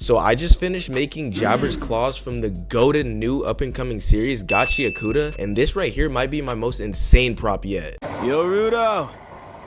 So I just finished making Jabber's claws from the golden new up-and-coming series Gachiakuta, and this right here might be my most insane prop yet. Yo, Rudo,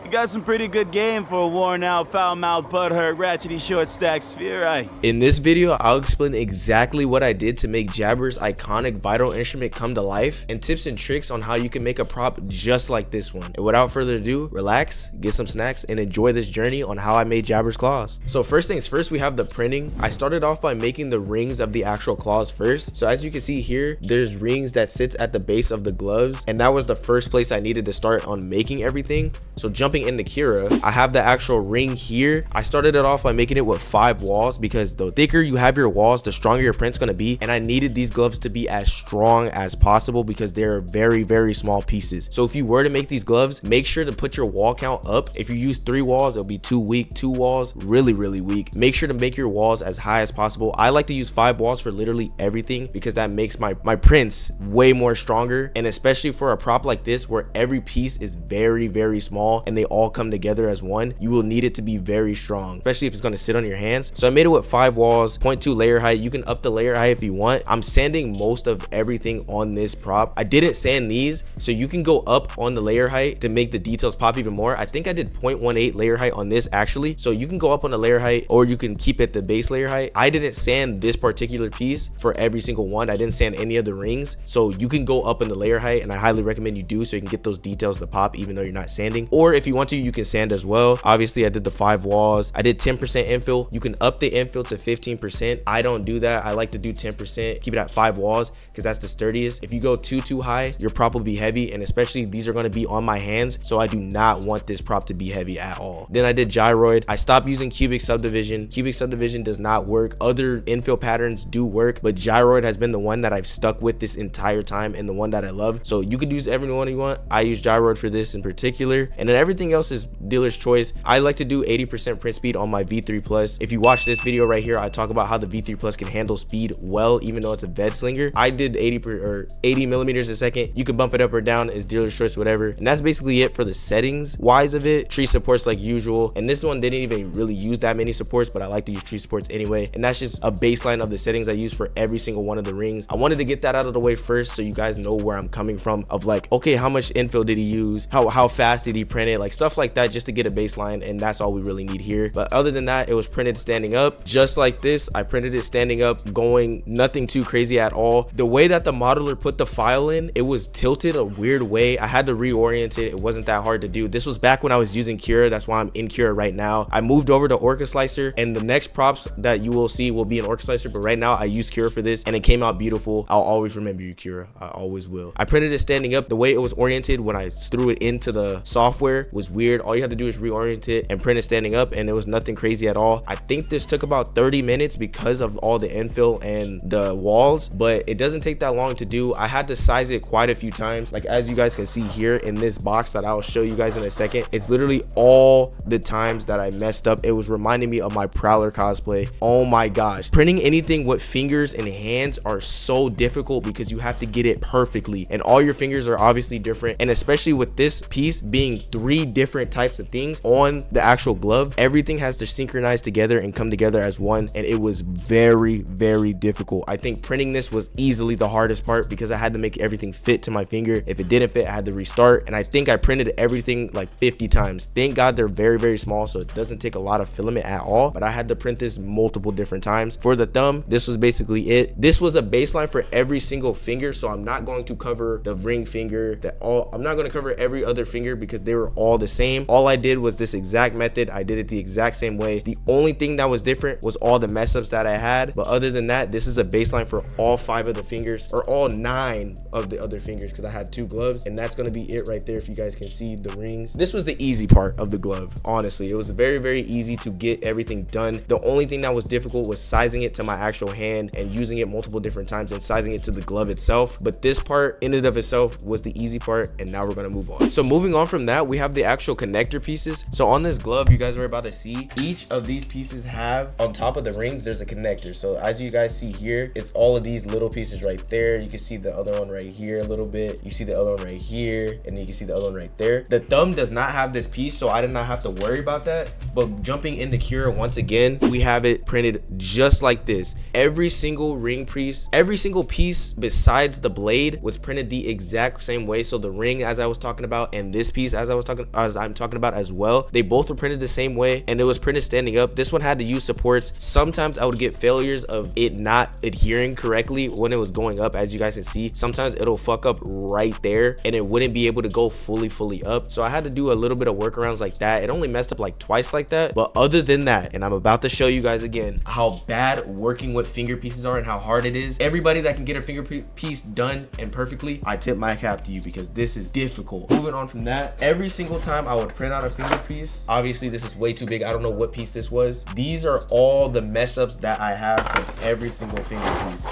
you got some pretty good game for a worn-out, foul-mouthed, butthurt, ratchety, short-stacked sphere. In this video, I'll explain exactly what I did to make Jabber's iconic vital instrument come to life, and tips and tricks on how you can make a prop just like this one. And without further ado, relax, get some snacks, and enjoy this journey on how I made Jabber's claws. So first things first, we have the printing. I started off by making the rings of the actual claws first. So as you can see here, there's rings that sits at the base of the gloves, and that was the first place I needed to start on making everything. So jumping into Kira, I have the actual ring here. I started it off by making it with 5 walls because the thicker you have your walls, the stronger your print's gonna be, and I needed these gloves to be as strong as possible because they're very small pieces. So if you were to make these gloves, make sure to put your wall count up. If you use 3 walls, it'll be too weak. 2 walls, really weak. Make sure to make your walls as high as possible. I like to use 5 walls for literally everything because that makes my prints way more stronger, and especially for a prop like this where every piece is very small and they all come together as one, you will need it to be very strong, especially if it's going to sit on your hands. So I made it with 5 walls, 0.2 layer height. You can up the layer height if you want. I'm sanding most of everything on this prop. I didn't sand these, so you can go up on the layer height to make the details pop even more. I think I did 0.18 layer height on this actually, so you can go up on the layer height or you can keep it the base layer height. I didn't sand this particular piece for every single one. I didn't sand any of the rings, so you can go up in the layer height, and I highly recommend you do so you can get those details to pop even though you're not sanding. Or if you want to, you can sand as well. Obviously I did the 5 walls. I did 10% infill. You can up the infill to 15%. I don't do that. I like to do 10%, keep it at 5 walls because that's the sturdiest. If you go too high, your prop will be heavy, and especially these are going to be on my hands, so I do not want this prop to be heavy at all. Then I did gyroid. I stopped using cubic subdivision. Cubic subdivision does not work. Other infill patterns do work, but gyroid has been the one that I've stuck with this entire time and the one that I love. So you could use every one you want. I use gyroid for this in particular, and then everything else is dealer's choice. I like to do 80% print speed on my V3 Plus. If you watch this video right here, I talk about how the V3 Plus can handle speed well, even though it's a bed slinger. I did 80 millimeters a second. You can bump it up or down, it's dealer's choice, whatever. And that's basically it for the settings wise of it. Tree supports like usual, and this one didn't even really use that many supports, but I like to use tree supports anyway. And that's just a baseline of the settings I use for every single one of the rings. I wanted to get that out of the way first so you guys know where I'm coming from, of like, okay, how much infill did he use, how fast did he print it, like stuff like that, just to get a baseline. And that's all we really need here. But other than that, it was printed standing up just like this. I printed it standing up, going nothing too crazy at all. The way that the modeler put the file in, it was tilted a weird way. I had to reorient it. It wasn't that hard to do. This was back when I was using Cura. That's why I'm in Cura right now. I moved over to Orca Slicer, and the next props that you will see will be in Orca Slicer, but right now I use Cura for this and it came out beautiful. I'll always remember you, Cura. I always will. I printed it standing up. The way it was oriented when I threw it into the software was weird. All you have to do is reorient it and print it standing up, and it was nothing crazy at all. I think this took about 30 minutes because of all the infill and the walls, but it doesn't take that long to do. I had to size it quite a few times, like as you guys can see here in this box that I'll show you guys in a second. It's literally all the times that I messed up. It was reminding me of my Prowler cosplay. Oh my gosh, printing anything with fingers and hands are so difficult because you have to get it perfectly, and all your fingers are obviously different, and especially with this piece being 3 different types of things on the actual glove, everything has to synchronize together and come together as one, and it was very difficult. I think printing this was easily the hardest part because I had to make everything fit to my finger. If it didn't fit, I had to restart, and I think I printed everything like 50 times. Thank God they're very small, so it doesn't take a lot of filament at all, but I had to print this multiple different times. For the thumb, this was basically it. This was a baseline for every single finger, so I'm not going to cover the ring finger, I'm not going to cover every other finger because they were all the same. All I did was this exact method. I did it the exact same way. The only thing that was different was all the mess ups that I had, but other than that, this is a baseline for all 5 of the fingers, or all 9 of the other fingers, because I have 2 gloves, and that's going to be it right there. If you guys can see the rings, this was the easy part of the glove. Honestly, it was very easy to get everything done. The only thing that was difficult was sizing it to my actual hand and using it multiple different times and sizing it to the glove itself. But this part in and of itself was the easy part, and now we're going to move on. So moving on from that, we have the the actual connector pieces. So on this glove you guys are about to see, each of these pieces have on top of the rings there's a connector. So as you guys see here, it's all of these little pieces right there. You can see the other one right here a little bit, you see the other one right here, and then you can see the other one right there. The thumb does not have this piece, so I did not have to worry about that. But jumping into Cure once again, we have it printed just like this. Every single ring piece, every single piece besides the blade was printed the exact same way. So the ring, as I was talking about, and this piece as I'm talking about as well, they both were printed the same way, and it was printed standing up. This one had to use supports. Sometimes I would get failures of it not adhering correctly when it was going up. As you guys can see, sometimes it'll fuck up right there and it wouldn't be able to go fully up. So I had to do a little bit of workarounds like that. It only messed up like twice like that, but other than that, and I'm about to show you guys again how bad working with finger pieces are and how hard it is. Everybody that can get a finger piece done and perfectly, I tip my cap to you, because this is difficult. Moving on from that, every single time I would print out a finger piece, obviously this is way too big, I don't know what piece this was. These are all the mess ups that I have from every single finger piece.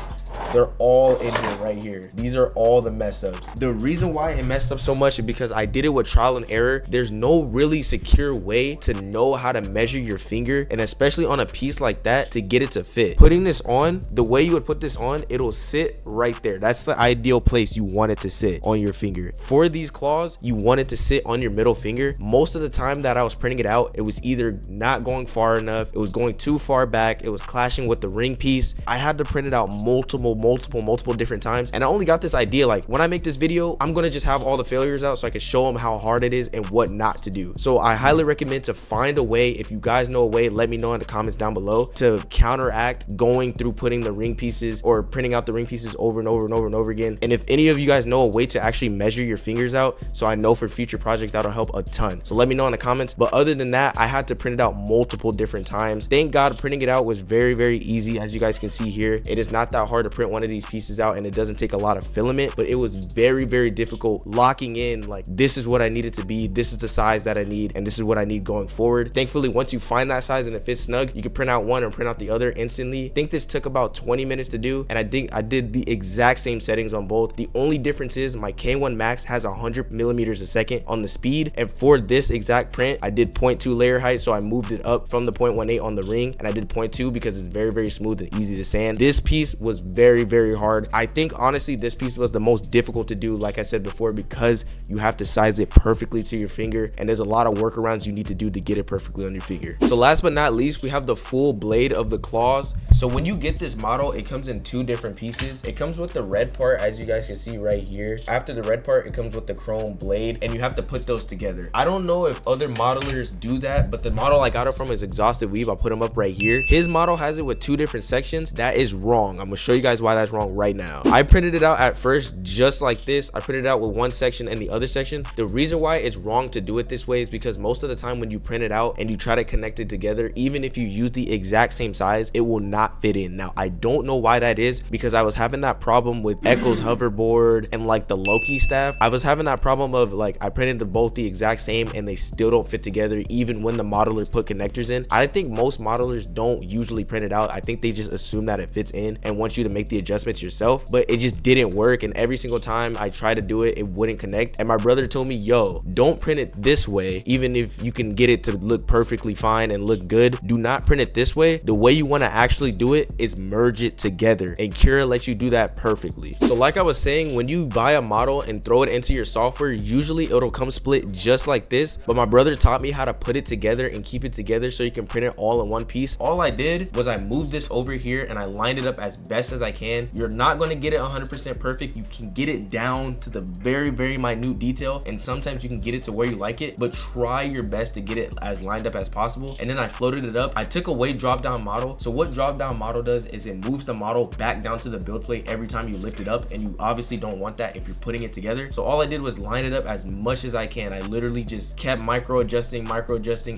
They're all in here right here. These are all the mess ups. The reason why it messed up so much is because I did it with trial and error. There's no really secure way to know how to measure your finger, and especially on a piece like that, to get it to fit. Putting this on, the way you would put this on, it'll sit right there. That's the ideal place you want it to sit on your finger. For these claws, you want it to sit on your middle finger. Most of the time that I was printing it out, it was either not going far enough, it was going too far back, it was clashing with the ring piece. I had to print it out multiple different times, and I only got this idea like, when I make this video, I'm gonna just have all the failures out so I can show them how hard it is and what not to do. So I highly recommend to find a way. If you guys know a way, let me know in the comments down below, to counteract going through putting the ring pieces or printing out the ring pieces over and over again. And if any of you guys know a way to actually measure your fingers out, so I know for future projects, that'll help a ton. So let me know in the comments. But other than that, I had to print it out multiple different times. Thank God printing it out was very easy. As you guys can see here, it is not that hard to print one of these pieces out, and it doesn't take a lot of filament, but it was very difficult locking in like, this is what I need it to be, this is the size that I need, and this is what I need going forward. Thankfully, once you find that size and it fits snug, you can print out one and print out the other instantly. I think this took about 20 minutes to do, and I think I did the exact same settings on both. The only difference is my K1 Max has 100 millimeters a second on the speed, and for this exact print I did 0.2 layer height, so I moved it up from the 0.18 on the ring, and I did 0.2 because it's very smooth and easy to sand. This piece was very hard. I think honestly this piece was the most difficult to do, like I said before, because you have to size it perfectly to your finger, and there's a lot of workarounds you need to do to get it perfectly on your finger. So last but not least, we have the full blade of the claws. So when you get this model, it comes in two different pieces. It comes with the red part, as you guys can see right here. After the red part, it comes with the chrome blade, and you have to put those together. I don't know if other modelers do that, but the model I got it from is Exhaustive Weave. I'll put him up right here. His model has it with two different sections. That is wrong. I'm gonna show you guys why that's wrong right now. I printed it out at first just like this. I printed it out with one section and the other section. The reason why it's wrong to do it this way is because most of the time when you print it out and you try to connect it together, even if you use the exact same size, it will not fit in. Now I don't know why that is, because I was having that problem with Echo's hoverboard and like the Loki staff. I was having that problem of like, I printed both the exact same and they still don't fit together even when the modeler put connectors in. I think most modelers don't usually print it out. I think they just assume that it fits in and want you to make the adjustments yourself, but it just didn't work. And every single time I tried to do it, it wouldn't connect. And my brother told me, yo, don't print it this way. Even if you can get it to look perfectly fine and look good, do not print it this way. The way you want to actually do it is merge it together, and Cura lets you do that perfectly. So like I was saying, when you buy a model and throw it into your software, usually it'll come split just like this, but my brother taught me how to put it together and keep it together so you can print it all in one piece. All I did was I moved this over here and I lined it up as best as I can. You're not going to get it 100% perfect. You can get it down to the very minute detail, and sometimes you can get it to where you like it, but try your best to get it as lined up as possible. And then I floated it up. I took away drop down model. So what drop down model does is it moves the model back down to the build plate every time you lift it up, and you obviously don't want that if you're putting it together. So all I did was line it up as much as I can. I literally just kept micro adjusting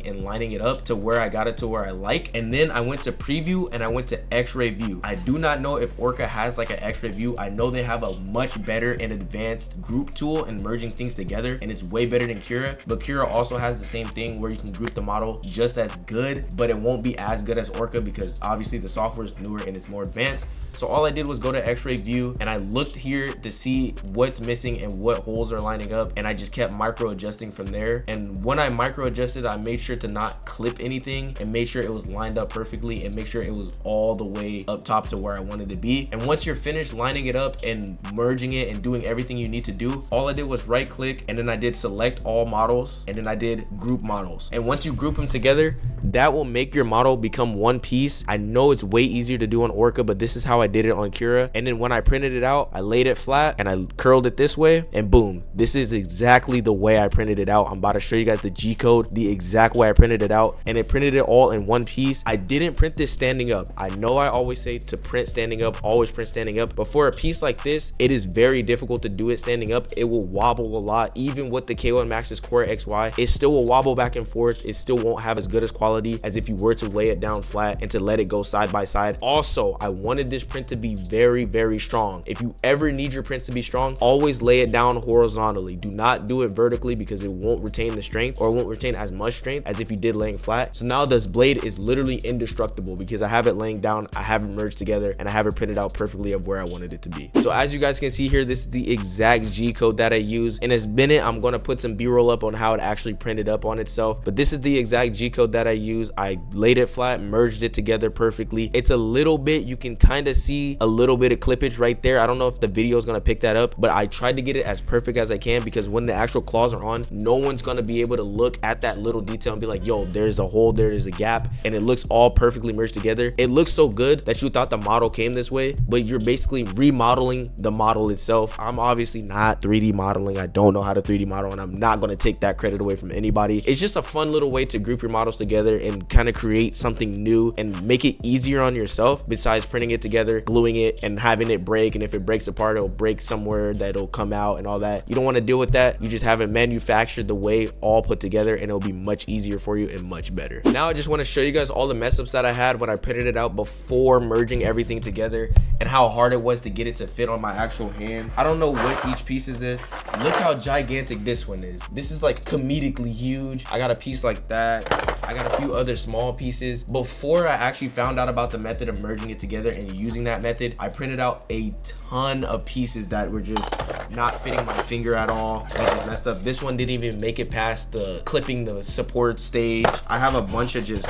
and lining it up to where I got it to where I like. And then I went to preview and I went to x-ray view. I do not know if Orca has like an X-ray view, I know they have a much better and advanced group tool in merging things together, and it's way better than Cura. But Cura also has the same thing where you can group the model just as good, but it won't be as good as Orca because obviously the software is newer and it's more advanced. So all I did was go to X-ray view and I looked here to see what's missing and what holes are lining up, and I just kept micro adjusting from there. And when I micro adjusted, I made sure to not clip anything and make sure it was lined up perfectly and make sure it was all the way up top to where I wanted to be. And once you're finished lining it up and merging it and doing everything you need to do, all I did was right click and then I did select all models and then I did group models. And once you group them together, that will make your model become one piece. I know it's way easier to do on Orca, but this is how I did it on Cura. And then when I printed it out, I laid it flat and I curled it this way, and boom, this is exactly the way I printed it out. I'm about to show you guys the G code, the exact way I printed it out, and it printed it all in one piece. I didn't print this standing up. I know I always say to print standing up, always print standing up, but for a piece like this, it is very difficult to do it standing up. It will wobble a lot. Even with the K1 Max's Core XY, it still will wobble back and forth. It still won't have as good as quality as if you were to lay it down flat and to let it go side by side. Also, I wanted this print to be very, very strong. If you ever need your prints to be strong, always lay it down horizontally. Do not do it vertically because it won't retain the strength, or it won't retain as much strength as if you did laying flat. So now this blade is literally indestructible because I have it laying down, I have it merged together, and I have it printed out perfectly of where I wanted it to be. So as you guys can see here, this is the exact G code that I use. In a minute, I'm going to put some B-roll up on how it actually printed up on itself, but this is the exact G code that I use. I laid it flat, merged it together perfectly. It's a little bit, you can kind of see a little bit of clippage right there. I don't know if the video is going to pick that up, but I tried to get it as perfect as I can because when the actual claws are on, no one's going to be able to look at that little detail and be like, yo, there's a hole, there is a gap, and it looks all perfectly merged together. It looks so good that you thought the model came this way, but you're basically remodeling the model itself. I'm obviously not 3D modeling. I don't know how to 3D model, and I'm not going to take that credit away from anybody. It's just a fun little way to group your models together and kind of create something new and make it easier on yourself besides printing it together, gluing it, and having it break. And if it breaks apart, it'll break somewhere that it'll come out and all that. You don't want to deal with that. You just have it manufactured the way, all put together, and it'll be much easier for you and much better. Now I just want to show you guys all the mess ups that I had when I printed it out before merging everything together and how hard it was to get it to fit on my actual hand. I don't know what each piece is. Look how gigantic this one is. This is like comedically huge. I got a piece like that. I got a few other small pieces. Before I actually found out about the method of merging it together and using that method, I printed out a ton of pieces that were just not fitting my finger at all. They just messed up. This one didn't even make it past the clipping the support stage. I have a bunch of just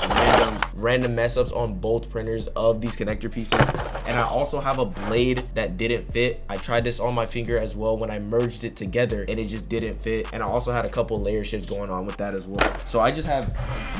random mess ups on both printers of these connector pieces. And I also have a blade that didn't fit. I tried this on my finger as well when I merged it together and it just didn't fit. And I also had a couple layer shifts going on with that as well. So I just have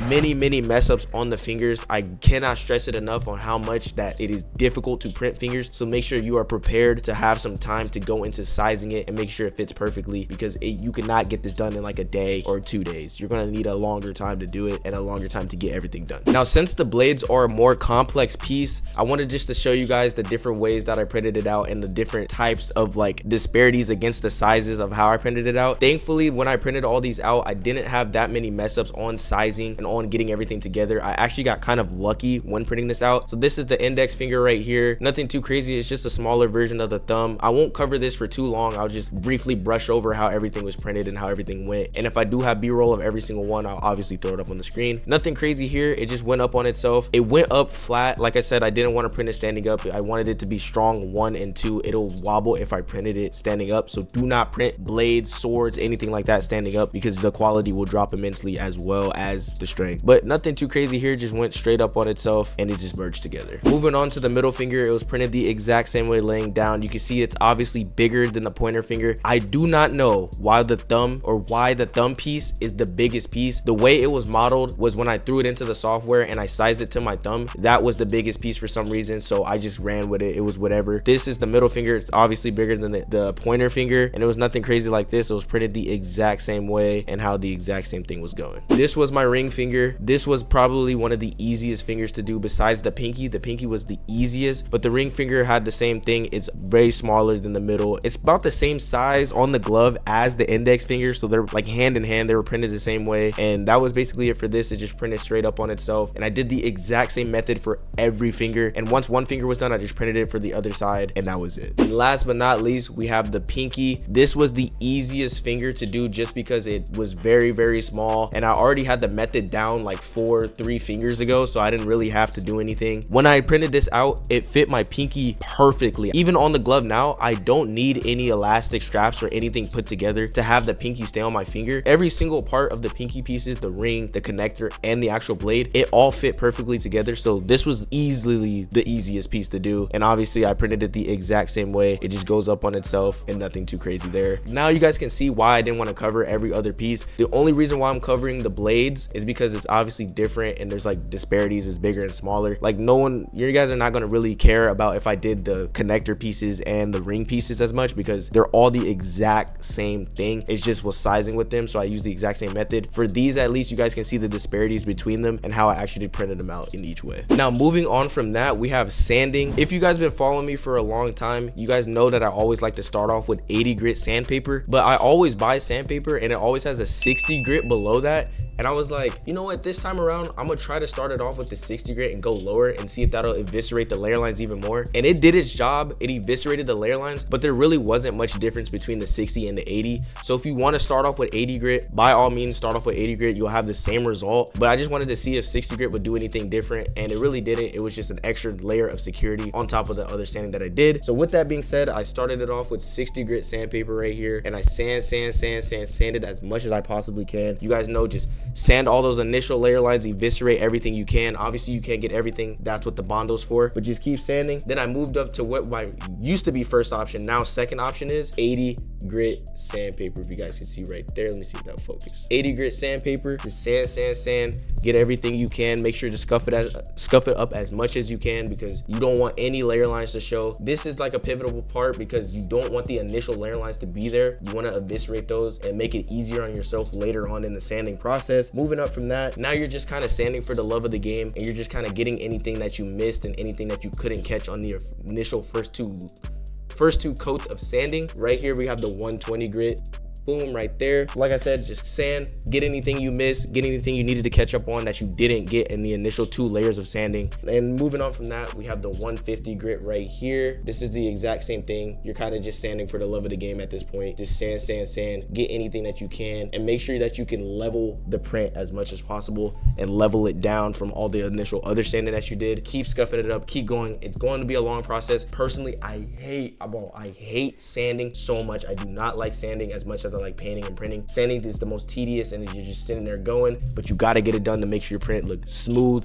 many mess ups on the fingers. I cannot stress it enough on how much that it is difficult to print fingers. So make sure you are prepared to have some time to go into sizing it and make sure it fits perfectly, because you cannot get this done in like a day or 2 days. You're going to need a longer time to do it and a longer time to get everything done. Now, since the blades are a more complex piece, I wanted just to show you guys the different ways that I printed it out and the different types of like disparities against the sizes of how I printed it out. Thankfully, when I printed all these out, I didn't have that many mess ups on sizing and on getting everything together. I actually got kind of lucky when printing this out. So this is the index finger right here. Nothing too crazy. It's just a smaller version of the thumb. I won't cover this for too long. I'll just briefly brush over how everything was printed and how everything went. And if I do have B-roll of every single one, I'll obviously throw it up on the screen. Nothing crazy here. It just went up on itself. It went up flat. Like I said, I didn't want to print it standing up. I wanted it to be strong, 1 and 2. It'll wobble if I printed it standing up. So do not print blades, swords, anything like that standing up, because the quality will drop immensely as well as the strength. But nothing too crazy here. Just went straight up on itself and it just merged together. Moving on to the middle finger, it was printed the exact same way laying down. You can see it's obviously bigger than the pointer finger. I do not know why the thumb piece is the biggest piece. The way it was modeled was when I threw it into the software and I sized it to my thumb, that was the biggest piece for some reason, so I just ran with it. It was whatever. This is the middle finger. It's obviously bigger than the pointer finger, and it was nothing crazy like this. It was printed the exact same way and how the exact same thing was going. This was my ring finger. this was probably one of the easiest fingers to do besides the pinky. The pinky was the easiest, but the ring finger had the same thing. It's very smaller than the middle. It's about the same size on the glove as the index finger, so they're like hand in hand. They were printed the same way, and that was basically it for this. It just printed straight up on itself, and I did the exact same method for every finger, and once one finger was done, I just printed it for the other side, and that was it. And last but not least, we have the pinky. This was the easiest finger to do just because it was very small, and I already had the method down like 3 fingers ago, so I didn't really have to do anything. When I printed this out, it fit my pinky perfectly. Even on the glove now, I don't need any elastic straps or anything put together to have the pinky stay on my finger. Every single part of the pinky pieces, the ring, the connector, and the actual blade, it all fit perfectly together. So this was easily the easiest piece to do, and obviously I printed it the exact same way. It just goes up on itself and nothing too crazy there. Now you guys can see why I didn't want to cover every other piece. The only reason why I'm covering the blades is because it's obviously different, and there's like disparities. It's bigger and smaller. Like you guys are not going to really care about if I did the connector pieces and the ring pieces as much, because they're all the exact same thing. It's just was sizing with them, so I use the exact same method. For these, at least you guys can see the disparities between them and how I actually printed them out in each way. Now moving on from that, we have sanding. If you guys been following me for a long time, you guys know that I always like to start off with 80 grit sandpaper, but I always buy sandpaper and it always has a 60 grit below that. And I was like, you know what, this time around, I'm gonna try to start it off with the 60 grit and go lower and see if that'll eviscerate the layer lines even more. And it did its job. It eviscerated the layer lines, but there really wasn't much difference between the 60 and the 80. So if you want to start off with 80 grit, by all means start off with 80 grit. You'll have the same result, but I just wanted to see if 60 grit would do anything different, and it really didn't. It was just an extra layer of security on top of the other sanding that I did. So with that being said, I started it off with 60 grit sandpaper right here, and I sanded as much as I possibly can. You guys know, just sand all those initial layer lines, eviscerate everything you can. Obviously you can't get everything, that's what the Bondo's for, but just keep sanding. Then I moved up to what my used to be first option, now second option is 80 grit sandpaper. If you guys can see right there, let me see if that focus. 80 grit sandpaper, just sand, get everything you can. Make sure to scuff it up as much as you can, because you don't want any layer lines to show. This is like a pivotal part because you don't want the initial layer lines to be there. You want to eviscerate those and make it easier on yourself later on in the sanding process. Moving up from that, now you're just kind of sanding for the love of the game, and you're just kind of getting anything that you missed and anything that you couldn't catch on the initial first two coats of sanding. Right here we have the 120 grit. Boom, right there. Like I said, just sand, get anything you missed, get anything you needed to catch up on that you didn't get in the initial 2 layers of sanding. And moving on from that, we have the 150 grit right here. This is the exact same thing. You're kind of just sanding for the love of the game at this point. Just sand, get anything that you can, and make sure that you can level the print as much as possible and level it down from all the initial other sanding that you did. Keep scuffing it up, keep going. It's going to be a long process. Personally, I hate sanding so much. I do not like sanding as much as I like painting and printing. Sanding is the most tedious, and you're just sitting there going, but you got to get it done to make sure your print looks smooth.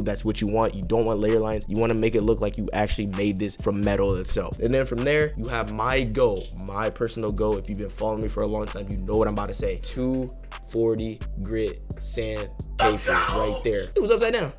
That's what you want. You don't want layer lines. You want to make it look like you actually made this from metal itself. And then from there, you have my personal go. If you've been following me for a long time, you know what I'm about to say. 240 grit sandpaper right there. It was upside down.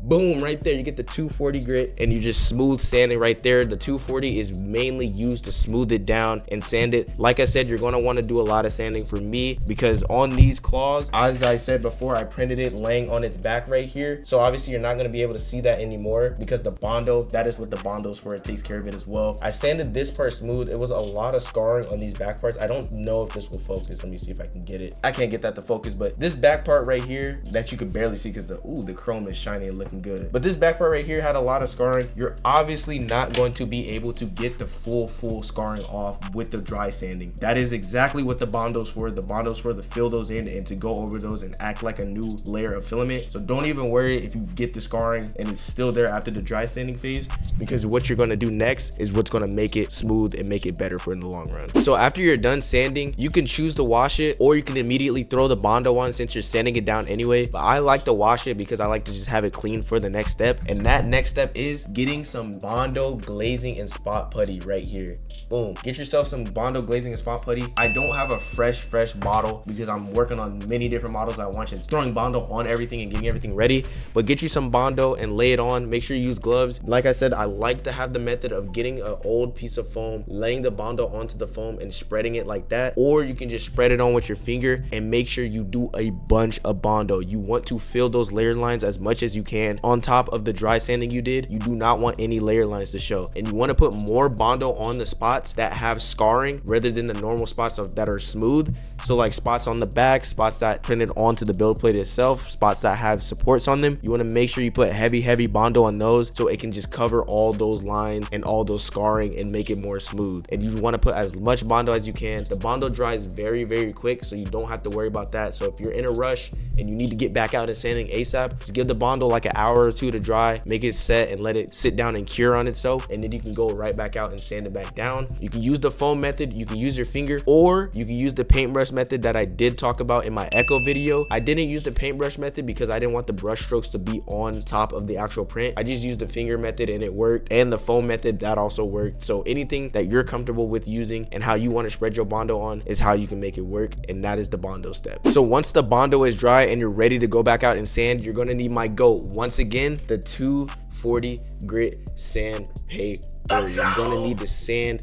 Boom, right there. You get the 240 grit and you just smooth sanding right there. The 240 is mainly used to smooth it down and sand it. Like I said, you're going to want to do a lot of sanding for me, because on these claws, as I said before, I printed it laying on its back right here. So obviously you're not going to be able to see that anymore, because the Bondo, that is what the Bondo's for. It takes care of it as well. I sanded this part smooth. It was a lot of scarring on these back parts. I don't know if this will focus. Let me see if I can get it. I can't get that to focus, but this back part right here that you could barely see because the chrome is shiny and looking good, but this back part right here had a lot of scarring. You're obviously not going to be able to get the full scarring off with the dry sanding. That is exactly what the Bondo's for. The Bondo's for to fill those in and to go over those and act like a new layer of filament. So don't even worry if you get the scarring and it's still there after the dry sanding phase, because what you're going to do next is what's going to make it smooth and make it better for in the long run. So after you're done sanding, you can choose to wash it, or you can immediately throw the Bondo on since you're sanding it down anyway. But I like to wash it because I like to just have it clean transition for the next step. And that next step is getting some Bondo glazing and spot putty right here. Boom, get yourself some Bondo glazing and spot putty. I don't have a fresh bottle because I'm working on many different models at once and throwing Bondo on everything and getting everything ready. But get you some Bondo and lay it on. Make sure you use gloves. Like I said, I like to have the method of getting an old piece of foam, laying the Bondo onto the foam and spreading it like that, or you can just spread it on with your finger. And make sure you do a bunch of Bondo. You want to fill those layer lines as much as you can on top of the dry sanding you did. You do not want any layer lines to show, and you want to put more Bondo on the spots that have scarring rather than the normal spots that are smooth. So like spots on the back, spots that printed onto the build plate itself, spots that have supports on them. You want to make sure you put heavy Bondo on those so it can just cover all those lines and all those scarring and make it more smooth. And you want to put as much Bondo as you can. The Bondo dries very quick, so you don't have to worry about that. So if you're in a rush and you need to get back out and sanding ASAP, just give the Bondo like an hour or two to dry, make it set and let it sit down and cure on itself, and then you can go right back out and sand it back down. You can use the foam method, you can use your finger, or you can use the paintbrush method that I did talk about in my Echo video. I didn't use the paintbrush method because I didn't want the brush strokes to be on top of the actual print. I just used the finger method and it worked, and the foam method, that also worked. So anything that you're comfortable with using and how you want to spread your Bondo on is how you can make it work, and that is the Bondo step. So once the Bondo is dry and you're ready to go back out and sand, you're going to need my GOAT once again, the 240 grit sandpaper. You're going to need to sand.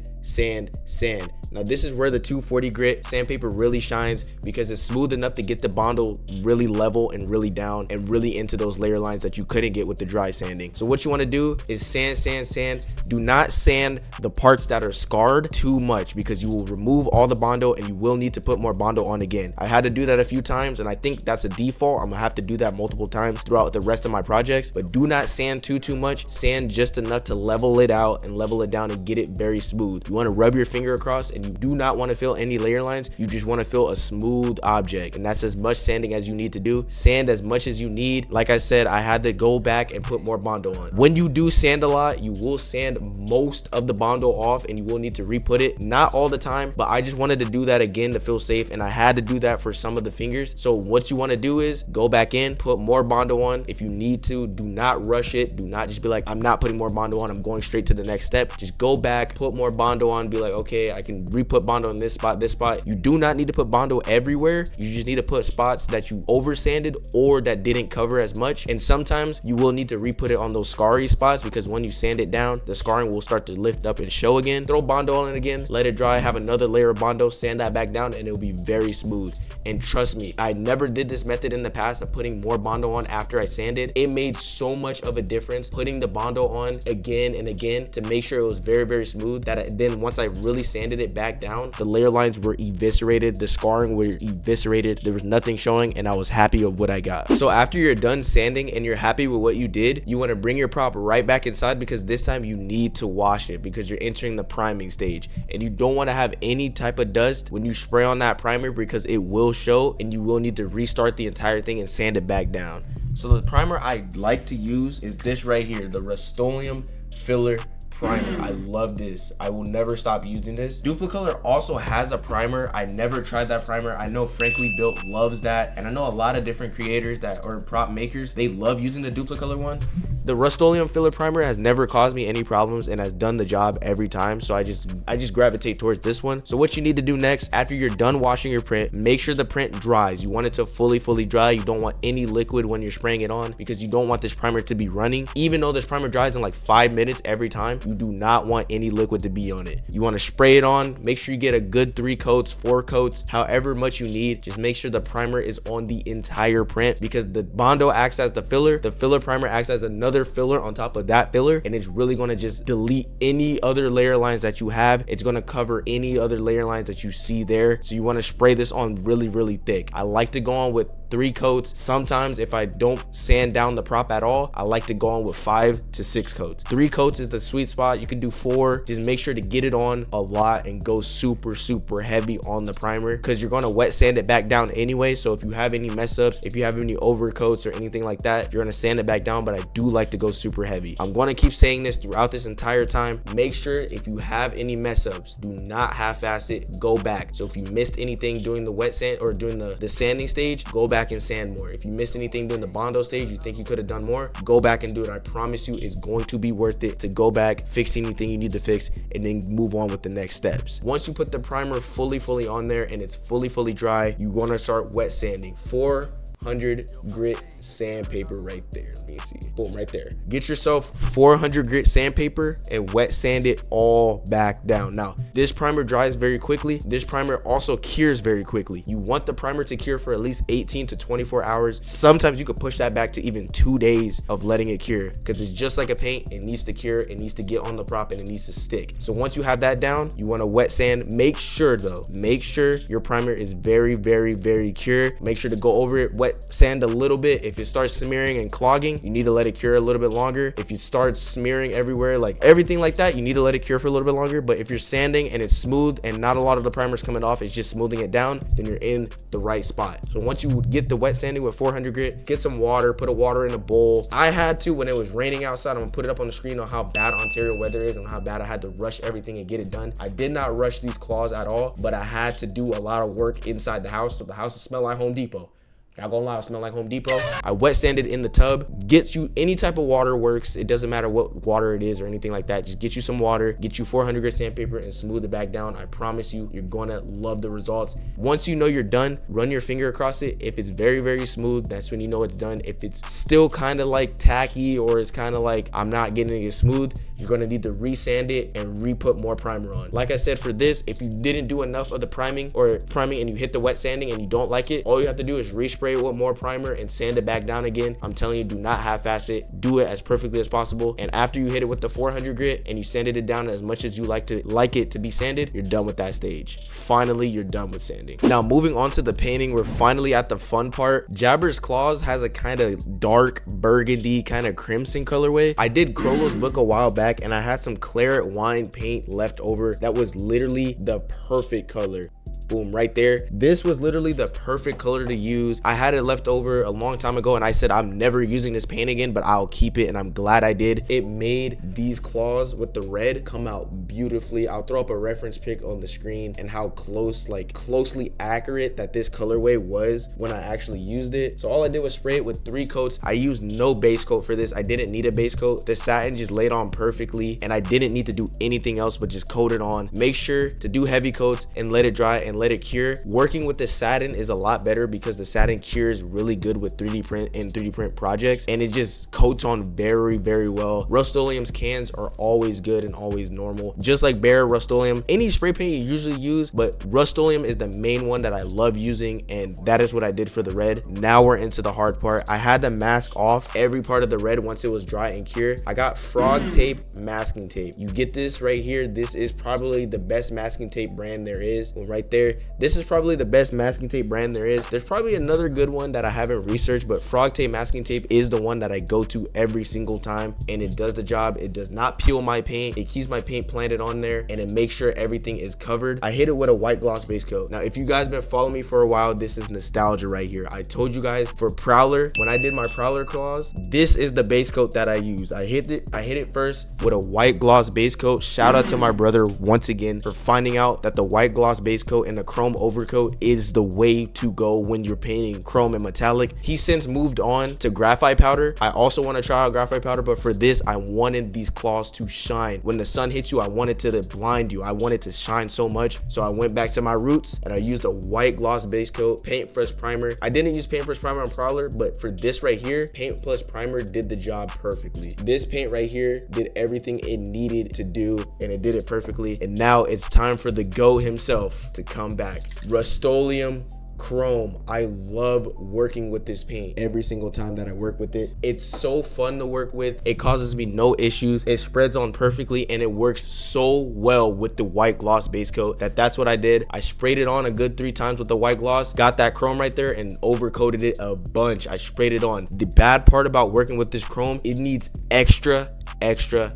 Now this is where the 240 grit sandpaper really shines, because it's smooth enough to get the Bondo really level and really down and really into those layer lines that you couldn't get with the dry sanding. So what you want to do is sand. Do not sand the parts that are scarred too much, because you will remove all the Bondo and you will need to put more Bondo on again. I had to do that a few times, and I think that's a default. I'm gonna have to do that multiple times throughout the rest of my projects. But do not sand too much. Sand just enough to level it out and level it down and get it very smooth. You want to rub your finger across, and you do not want to fill any layer lines. You just want to fill a smooth object, and that's as much sanding as you need to do. Sand as much as you need. Like I said, I had to go back and put more Bondo on. When you do sand a lot, you will sand most of the Bondo off, and you will need to re-put it. Not all the time, but I just wanted to do that again to feel safe, and I had to do that for some of the fingers. So what you want to do is go back in, put more Bondo on if you need to. Do not rush it. Do not just be like, I'm not putting more Bondo on, I'm going straight to the next step. Just go back, put more Bondo on, be like, okay, I can re-put Bondo in this spot. You do not need to put Bondo everywhere. You just need to put spots that you over sanded or that didn't cover as much. And sometimes you will need to re-put it on those scarry spots, because when you sand it down, the scarring will start to lift up and show again. Throw Bondo on it again, let it dry, have another layer of Bondo, sand that back down, and it'll be very smooth. And trust me, I never did this method in the past of putting more Bondo on after I sanded. It made so much of a difference putting the Bondo on again and again to make sure it was very smooth, that then once I really sanded it back down, the layer lines were eviscerated, the scarring were eviscerated, there was nothing showing, and I was happy of what I got. So after you're done sanding and you're happy with what you did, you want to bring your prop right back inside, because this time you need to wash it, because you're entering the priming stage, and you don't want to have any type of dust when you spray on that primer, because it will show and you will need to restart the entire thing and sand it back down. So the primer I like to use is this right here, the Rust-Oleum Filler Primer. I love this. I will never stop using this. Duplicolor also has a primer. I never tried that primer. I know Frankly Built loves that, and I know a lot of different creators that are prop makers, they love using the Duplicolor one. The Rust-Oleum Filler Primer has never caused me any problems and has done the job every time, so I just gravitate towards this one. So what you need to do next, after you're done washing your print, make sure the print dries. You want it to fully dry. You don't want any liquid when you're spraying it on, because you don't want this primer to be running. Even though this primer dries in like 5 minutes every time, you do not want any liquid to be on it. You want to spray it on. Make sure you get a good 3 coats, 4 coats, however much you need. Just make sure the primer is on the entire print, because the Bondo acts as the filler primer acts as another filler on top of that filler, and it's really going to just delete any other layer lines that you have. It's going to cover any other layer lines that you see there. So you want to spray this on really thick. I like to go on with 3 coats. Sometimes if I don't sand down the prop at all, I like to go on with 5 to 6 coats. 3 coats is the sweet spot. You can do 4. Just make sure to get it on a lot and go super heavy on the primer, because you're going to wet sand it back down anyway. So if you have any mess ups, if you have any overcoats or anything like that, you're going to sand it back down. But I do like to go super heavy. I'm going to keep saying this throughout this entire time. Make sure if you have any mess ups, do not half-ass it. Go back. So if you missed anything during the wet sand or during the sanding stage, go back back and sand more. If you missed anything during the Bondo stage, you think you could have done more, go back and do it. I promise you it's going to be worth it to go back, fix anything you need to fix, and then move on with the next steps. Once you put the primer fully on there and it's fully dry, you're gonna start wet sanding. 400 grit sandpaper right there. Let me see. Boom, right there. Get yourself 400 grit sandpaper and wet sand it all back down. Now, this primer dries very quickly. This primer also cures very quickly. You want the primer to cure for at least 18 to 24 hours. Sometimes you could push that back to even 2 days of letting it cure, because it's just like a paint. It needs to cure, it needs to get on the prop, and it needs to stick. So once you have that down, you want to wet sand. Make sure your primer is very cure. Make sure to go over it, wet sand a little bit. If it starts smearing and clogging, you need to let it cure a little bit longer. If you start smearing everywhere, like everything like that, you need to let it cure for a little bit longer. But if you're sanding and it's smooth and not a lot of the primer's coming off, it's just smoothing it down, then you're in the right spot. So once you get the wet sanding with 400 grit, get some water, put a water in a bowl. I had to, when it was raining outside, I'm gonna put it up on the screen on how bad Ontario weather is and how bad I had to rush everything and get it done. I did not rush these claws at all, but I had to do a lot of work inside the house, so the house smelled like Home Depot. Not gonna lie, it smell like Home Depot. I wet sanded in the tub. Get you any type of water works. It doesn't matter what water it is or anything like that. Just get you some water, get you 400 grit sandpaper, and smooth it back down. I promise you, you're gonna love the results. Once you know you're done, run your finger across it. If it's very smooth, that's when you know it's done. If it's still kind of like tacky, or it's kind of like I'm not getting it smooth, you're gonna need to re-sand it and re-put more primer on. Like I said, for this, if you didn't do enough of the priming and you hit the wet sanding and you don't like it, all you have to do is respray it with more primer and sand it back down again. I'm telling you, do not half-ass it. Do it as perfectly as possible. And after you hit it with the 400 grit and you sanded it down as much as you like it to be sanded, you're done with that stage. Finally, you're done with sanding. Now, moving on to the painting, we're finally at the fun part. Jabber's Claws has a kind of dark burgundy, kind of crimson colorway. I did Crollo's book a while back, and I had some claret wine paint left over that was literally the perfect color. Boom, right there. This was literally the perfect color to use. I had it left over a long time ago, and I said I'm never using this paint again, but I'll keep it, and I'm glad I did. It made these claws with the red come out beautifully. I'll throw up a reference pic on the screen and how closely accurate that this colorway was when I actually used it. So all I did was spray it with 3 coats. I used no base coat for this. I didn't need a base coat. The satin just laid on perfectly, and I didn't need to do anything else but just coat it on. Make sure to do heavy coats and let it dry and let it cure. Working with the satin is a lot better because the satin cures really good with 3D print and 3D print projects, and it just coats on very well. Rust-Oleum's cans are always good and always normal, just like Bare Rust-Oleum. Any spray paint you usually use, but Rust-Oleum is the main one that I love using, and that is what I did for the red. Now we're into the hard part. I had to mask off every part of the red once it was dry and cured. I got Frog Tape masking tape. You get this right here. This is probably the best masking tape brand there is. Right there, this is probably the best masking tape brand there is. There's probably another good one that I haven't researched, but Frog Tape masking tape is the one that I go to every single time, and it does the job. It does not peel my paint. It keeps my paint planted on there, and it makes sure everything is covered. I hit it with a white gloss base coat. Now, if you guys been following me for a while, this is nostalgia right here. I told you guys for Prowler, when I did my Prowler claws, this is the base coat that I used. I hit it first with a white gloss base coat. Shout out to my brother once again for finding out that the white gloss base coat and the chrome overcoat is the way to go when you're painting chrome and metallic. He since moved on to graphite powder. I also want to try out graphite powder, but for this, I wanted these claws to shine. When the sun hits you, I wanted to blind you. I wanted to shine so much, so I went back to my roots and I used a white gloss base coat, paint fresh primer. I didn't use paint fresh primer on Prowler, but for this right here, paint plus primer did the job perfectly. This paint right here did everything it needed to do, and it did it perfectly. And now it's time for the GOAT himself to come back. Rust-Oleum Chrome. I love working with this paint every single time that I work with it. It's so fun to work with. It causes me no issues. It spreads on perfectly, and it works so well with the white gloss base coat that's what I did. I sprayed it on a good 3 times with the white gloss, got that chrome right there, and overcoated it a bunch. I sprayed it on. The bad part about working with this chrome, it needs extra extra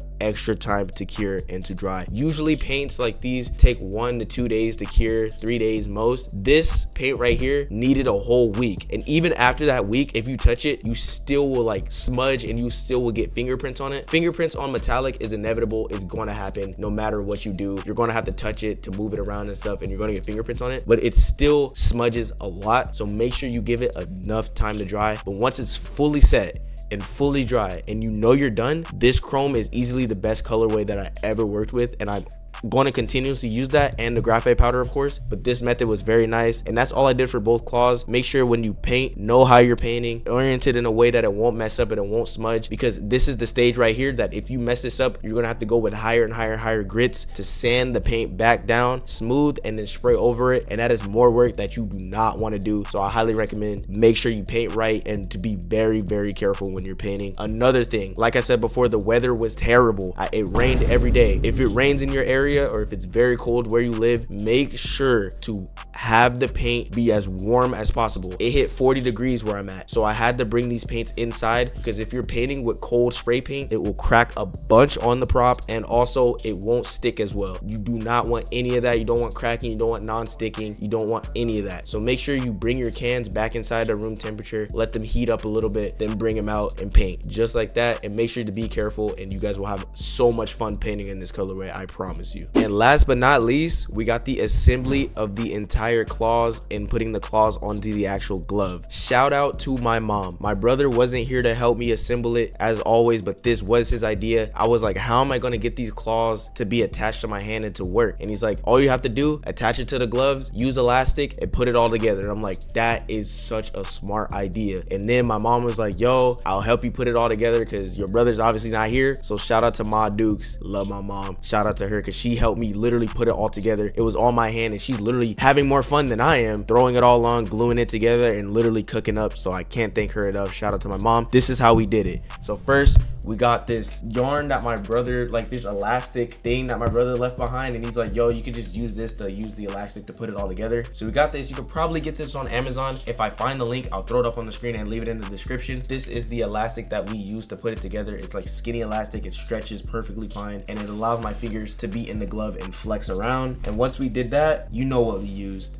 time to cure and to dry. Usually paints like these take 1 to 2 days to cure, 3 days most. This paint right here needed a whole week, and even after that week, if you touch it, you still will like smudge and you still will get fingerprints on it. Fingerprints on metallic is inevitable. It's going to happen no matter what you do. You're going to have to touch it to move it around and stuff, and you're going to get fingerprints on it, but it still smudges a lot. So make sure you give it enough time to dry. But once it's fully set and fully dry and you know you're done, this chrome is easily the best colorway that I ever worked with, and I'm going to continuously use that, and the graphite powder of course, but this method was very nice. And that's all I did for both claws. Make sure when you paint, know how you're painting, oriented in a way that it won't mess up and it won't smudge, because this is the stage right here that if you mess this up, you're gonna have to go with higher and higher grits to sand the paint back down smooth and then spray over it, and that is more work that you do not want to do. So I highly recommend make sure you paint right and to be very careful when you're painting. Another thing, like I said before, the weather was terrible. It rained every day. If it rains in your area, or if it's very cold where you live, make sure to have the paint be as warm as possible. It hit 40 degrees where I'm at, so I had to bring these paints inside, because if you're painting with cold spray paint, it will crack a bunch on the prop, and also it won't stick as well. You do not want any of that. You don't want cracking, you don't want non-sticking, you don't want any of that. So make sure you bring your cans back inside the room temperature, let them heat up a little bit, then bring them out and paint just like that. And make sure to be careful, and you guys will have so much fun painting in this colorway, I promise you. And last but not least, we got the assembly of the entire claws and putting the claws onto the actual glove. Shout out to my mom. My brother wasn't here to help me assemble it as always, but this was his idea. I was like, how am I going to get these claws to be attached to my hand and to work? And he's like, all you have to do, attach it to the gloves, use elastic, and put it all together. And I'm like, that is such a smart idea. And then my mom was like, yo, I'll help you put it all together because your brother's obviously not here. So shout out to Ma Dukes. Love my mom. Shout out to her because she helped me literally put it all together. It was on my hand, and she's literally having more fun than I am, throwing it all on, gluing it together, and literally cooking up. So I can't thank her enough. Shout out to my mom. This is how we did it. So first, we got this yarn that my brother, like this elastic thing that my brother left behind, and he's like, yo, you could just use this to use the elastic to put it all together. So we got this. You could probably get this on Amazon. If I find the link, I'll throw it up on the screen and leave it in the description. This is the elastic that we use to put it together. It's like skinny elastic. It stretches perfectly fine, and it allows my fingers to be in the glove and flex around. And once we did that, you know what we used.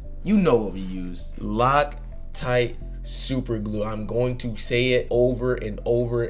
Loctite super glue. I'm going to say it over and over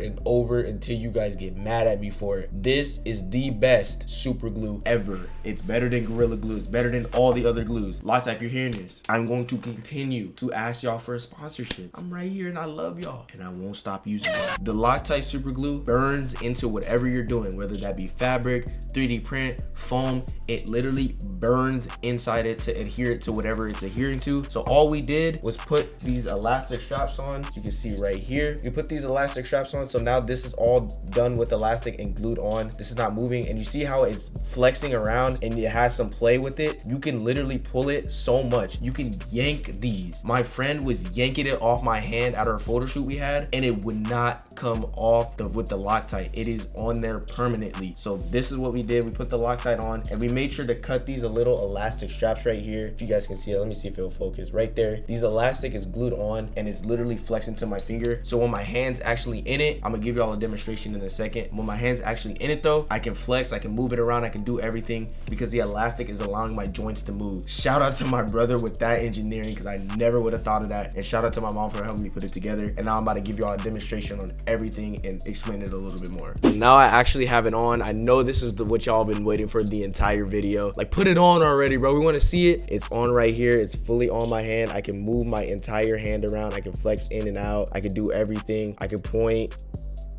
until you guys get mad at me for it. This is the best super glue ever. It's better than Gorilla Glue. It's better than all the other glues. Loctite, if you're hearing this, I'm going to continue to ask y'all for a sponsorship. I'm right here and I love y'all, and I won't stop using it. The Loctite super glue burns into whatever you're doing, whether that be fabric, 3D print, foam. It literally burns inside it to adhere it to whatever it's adhering to. So all we did was put these elastic straps on. You can see right here, you put these elastic straps on. So now this is all done with elastic and glued on. This is not moving, and you see how it's flexing around and it has some play with it. You can literally pull it so much. You can yank these. My friend was yanking it off my hand at our photo shoot we had, and it would not come off with the Loctite. It is on there permanently. So this is what we did. We put the Loctite on, and we made sure to cut these little elastic straps right here. If you guys can see it, let me see if it'll focus right there. These elastic is glued on, and it's literally flexing to my finger. So when my hand's actually in it, I'm gonna give y'all a demonstration in a second. When my hand's actually in it though, I can flex, I can move it around, I can do everything because the elastic is allowing my joints to move. Shout out to my brother with that engineering, because I never would have thought of that. And shout out to my mom for helping me put it together. And now I'm about to give y'all a demonstration on everything and explain it a little bit more. So now I actually have it on. I know this is what y'all been waiting for the entire video. Like, put it on already, bro. We want to see it. It's on right here. It's fully on my hand. I can move my entire hand around. I can flex in and out. I can do everything. I can point.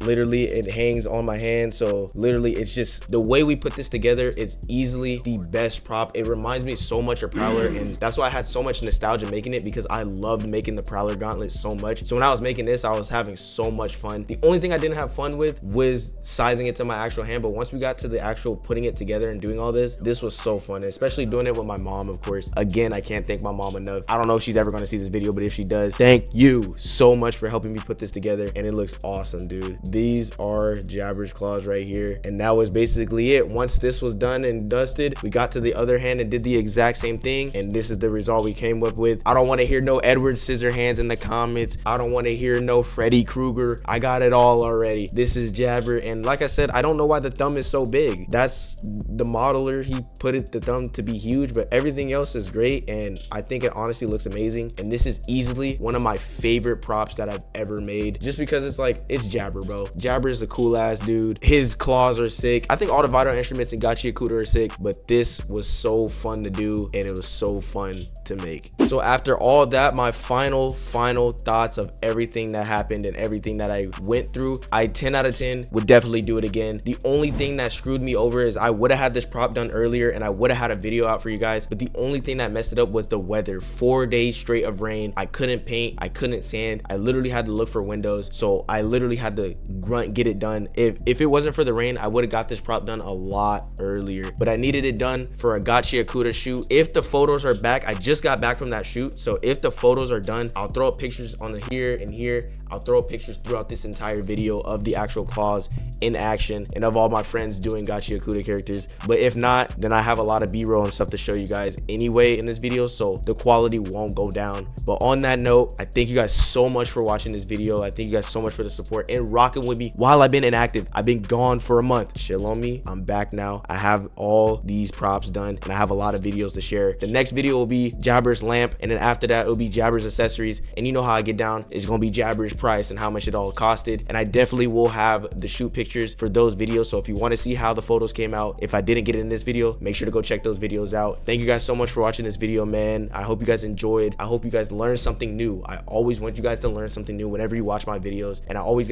Literally, it hangs on my hand. So literally, it's just the way we put this together is easily the best prop. It reminds me so much of Prowler, and that's why I had so much nostalgia making it, because I loved making the Prowler gauntlet so much. So when I was making this, I was having so much fun. The only thing I didn't have fun with was sizing it to my actual hand, but once we got to the actual putting it together and doing all this was so fun, especially doing it with my mom, of course. Again, I can't thank my mom enough. I don't know if she's ever going to see this video, but if she does, thank you so much for helping me put this together, and it looks awesome, dude. these are Jabber's claws right here, and that was basically it. Once this was done and dusted, we got to the other hand and did the exact same thing, and this is the result we came up with. I don't want to hear no Edward Scissorhands in the comments. I don't want to hear no Freddy Krueger. I got it all already. This is Jabber, and like I said, I don't know why the thumb is so big. That's the modeler, he put the thumb to be huge, but everything else is great, and I think it honestly looks amazing. And this is easily one of my favorite props that I've ever made, just because it's like, it's Jabber, bro. Jabber is a cool ass dude. His claws are sick. I think all the vital instruments in Gachiakuta are sick, but this was so fun to do, and it was so fun to make. So after all that, my final thoughts of everything that happened and everything that I went through, I 10 out of 10 would definitely do it again. The only thing that screwed me over is I would have had this prop done earlier and I would have had a video out for you guys, but the only thing that messed it up was the weather. 4 days straight of rain. I couldn't paint, I couldn't sand, I literally had to look for windows, so I literally had to grunt get it done. If it wasn't for the rain, I would have got this prop done a lot earlier, but I needed it done for a Gachiakuta shoot. If the photos are back, I just got back from that shoot, so if the photos are done, I'll throw up pictures on the here and here. I'll throw up pictures throughout this entire video of the actual claws in action and of all my friends doing Gachiakuta characters. But if not, then I have a lot of b-roll and stuff to show you guys anyway in this video, so the quality won't go down. But on that note, I thank you guys so much for watching this video. I thank you guys so much for the support and rocking with me while I've been inactive. I've been gone for a month. Chill on me. I'm back now. I have all these props done and I have a lot of videos to share. The next video will be Jabber's lamp, and then after that it'll be Jabber's accessories, and you know how I get down. It's gonna be Jabber's price and how much it all costed, and I definitely will have the shoot pictures for those videos. So if you want to see how the photos came out, if I didn't get it in this video, make sure to go check those videos out. Thank you guys so much for watching this video, man. I hope you guys enjoyed. I hope you guys learned something new. I always want you guys to learn something new whenever you watch my videos, and I always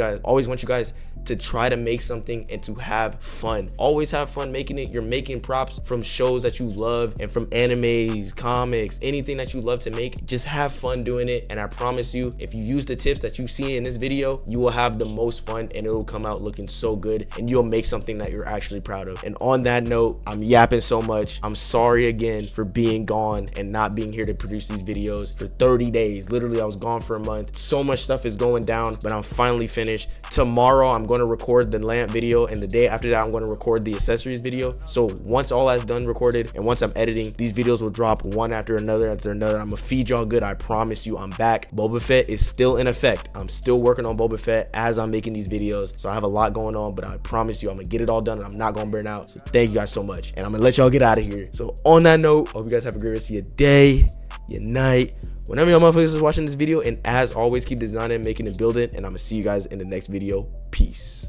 want you guys to try to make something and to have fun. Always have fun making it. You're making props from shows that you love and from animes, comics, anything that you love to make. Just have fun doing it, and I promise you, if you use the tips that you see in this video, you will have the most fun and it'll come out looking so good, and you'll make something that you're actually proud of. And on that note, I'm yapping so much. I'm sorry again for being gone and not being here to produce these videos for 30 days. Literally, I was gone for a month. So much stuff is going down, but I'm finally finished. Tomorrow I'm going to record the lamp video, and the day after that I'm going to record the accessories video. So once all that's done recorded and once I'm editing, these videos will drop one after another. I'm gonna feed y'all good. I promise you, I'm back. Boba Fett is still in effect. I'm still working on Boba Fett as I'm making these videos, so I have a lot going on, but I promise you I'm gonna get it all done and I'm not gonna burn out. So thank you guys so much, and I'm gonna let y'all get out of here. So on that note, hope you guys have a great rest of your day, your night, whenever y'all motherfuckers is watching this video. And as always, keep designing, making, and building, and I'm gonna see you guys in the next video. Peace.